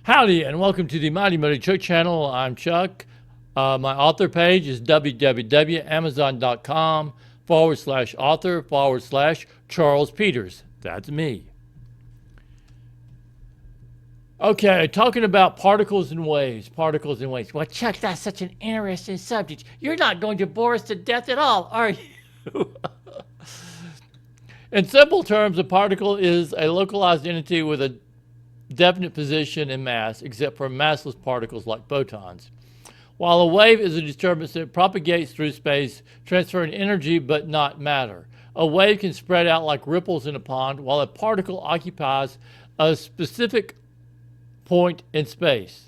Howdy, and welcome to the Mighty Motor Chuck channel. I'm Chuck. My author page is www.amazon.com/author/Charles Peters. That's me. Okay, talking about particles and waves. Particles and waves. Well, Chuck, that's such an interesting subject. You're not going to bore us to death at all, are you? In simple terms, a particle is a localized entity with a definite position and mass, except for massless particles like photons. While a wave is a disturbance that propagates through space, transferring energy but not matter. A wave can spread out like ripples in a pond, while a particle occupies a specific point in space.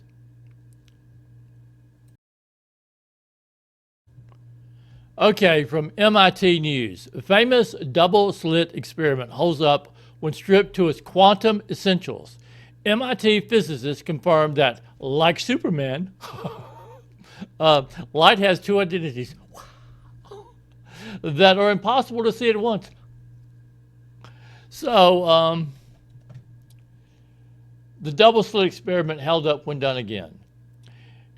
Okay, from MIT News. A famous double-slit experiment holds up when stripped to its quantum essentials. MIT physicists confirmed that, like Superman, light has two identities that are impossible to see at once. So, the double-slit experiment held up when done again.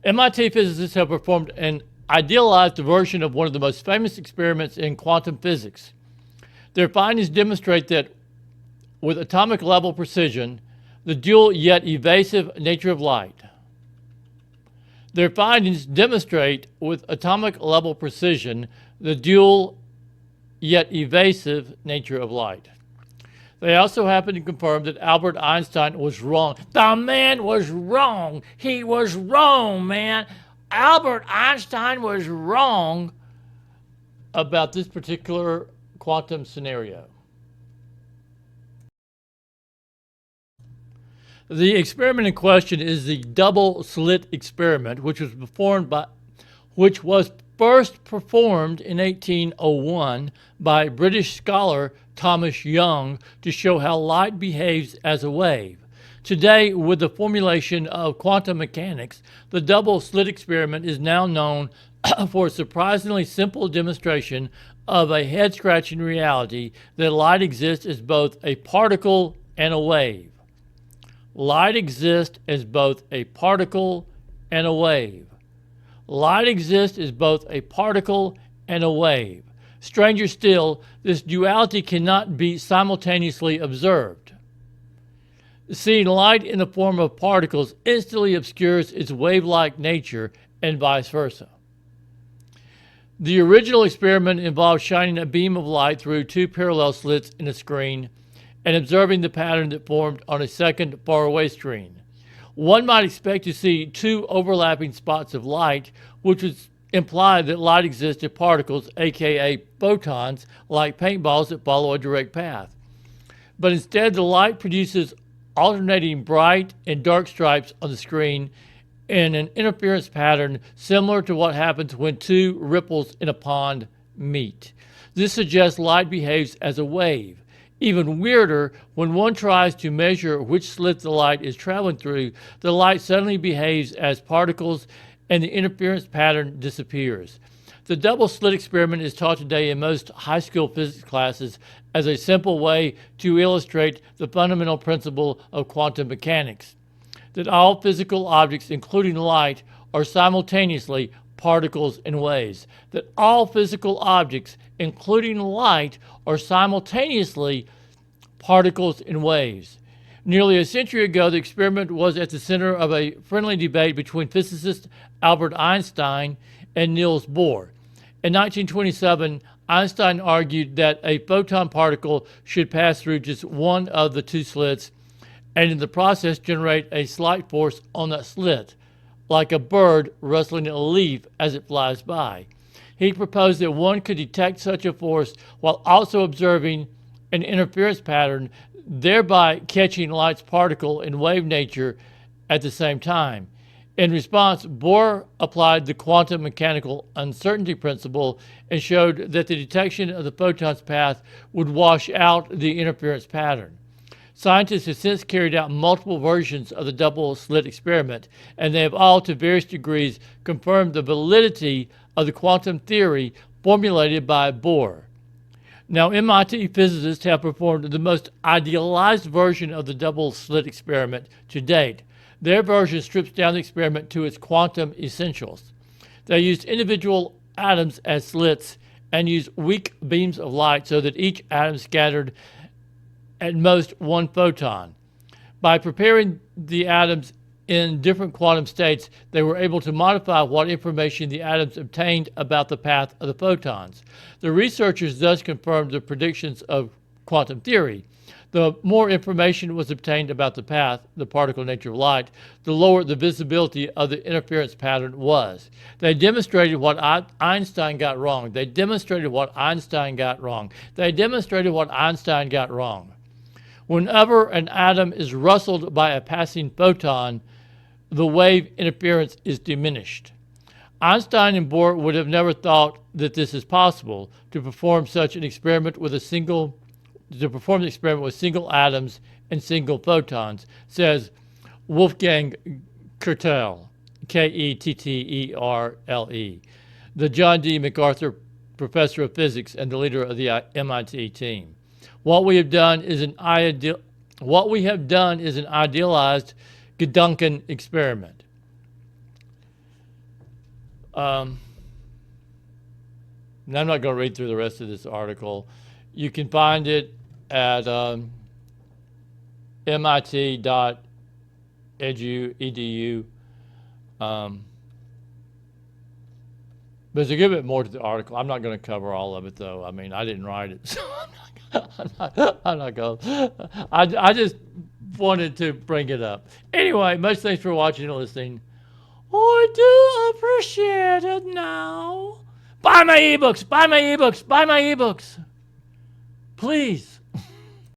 MIT physicists have performed an idealized version of one of the most famous experiments in quantum physics. Their findings demonstrate that with atomic level precision, the dual yet evasive nature of light. Their findings demonstrate with atomic level precision the dual yet evasive nature of light. They also happen to confirm that Albert Einstein was wrong. The man was wrong. He was wrong, man. Albert Einstein was wrong about this particular quantum scenario. The experiment in question is the double-slit experiment, which was first performed in 1801 by British scholar Thomas Young to show how light behaves as a wave. Today, with the formulation of quantum mechanics, the double-slit experiment is now known for a surprisingly simple demonstration of a head-scratching reality that light exists as both a particle and a wave. Light exists as both a particle and a wave. Light exists as both a particle and a wave. Stranger still, this duality cannot be simultaneously observed. Seeing light in the form of particles instantly obscures its wave-like nature, and vice versa. The original experiment involved shining a beam of light through two parallel slits in a screen and observing the pattern that formed on a second faraway screen. One might expect to see two overlapping spots of light, which would imply that light exists in particles, aka photons, like paintballs that follow a direct path. But instead, the light produces alternating bright and dark stripes on the screen in an interference pattern similar to what happens when two ripples in a pond meet. This suggests light behaves as a wave. Even weirder, when one tries to measure which slit the light is traveling through, the light suddenly behaves as particles and the interference pattern disappears. The double-slit experiment is taught today in most high school physics classes as a simple way to illustrate the fundamental principle of quantum mechanics, that all physical objects, including light, are simultaneously particles and waves, that all physical objects, including light, are simultaneously particles and waves. Nearly a century ago, the experiment was at the center of a friendly debate between physicist Albert Einstein and Niels Bohr. In 1927, Einstein argued that a photon particle should pass through just one of the two slits and in the process generate a slight force on that slit, like a bird rustling a leaf as it flies by. He proposed that one could detect such a force while also observing an interference pattern, thereby catching light's particle and wave nature at the same time. In response, Bohr applied the quantum mechanical uncertainty principle and showed that the detection of the photon's path would wash out the interference pattern. Scientists have since carried out multiple versions of the double-slit experiment, and they have all, to various degrees, confirmed the validity of the quantum theory formulated by Bohr. Now, MIT physicists have performed the most idealized version of the double-slit experiment to date. Their version strips down the experiment to its quantum essentials. They used individual atoms as slits and used weak beams of light so that each atom scattered at most one photon. By preparing the atoms in different quantum states, they were able to modify what information the atoms obtained about the path of the photons. The researchers thus confirmed the predictions of quantum theory. The more information was obtained about the path, the particle nature of light, the lower the visibility of the interference pattern was. They demonstrated what Einstein got wrong. They demonstrated what Einstein got wrong. They demonstrated what Einstein got wrong. Whenever an atom is rustled by a passing photon, the wave interference is diminished. Einstein and Bohr would have never thought that this is possible to perform such an experiment with single atoms and single photons, says Wolfgang Ketterle, Ketterle, the John D. MacArthur Professor of Physics and the leader of the MIT team. What we have done is an idealized Gedanken experiment. Now I'm not going to read through the rest of this article. You can find it at mit.edu. There's a good bit more to the article. I'm not going to cover all of it, though. I mean, I didn't write it, so I'm not going to. I just wanted to bring it up. Anyway, much thanks for watching and listening. I do appreciate it now. Buy my ebooks, buy my ebooks, buy my ebooks. Please.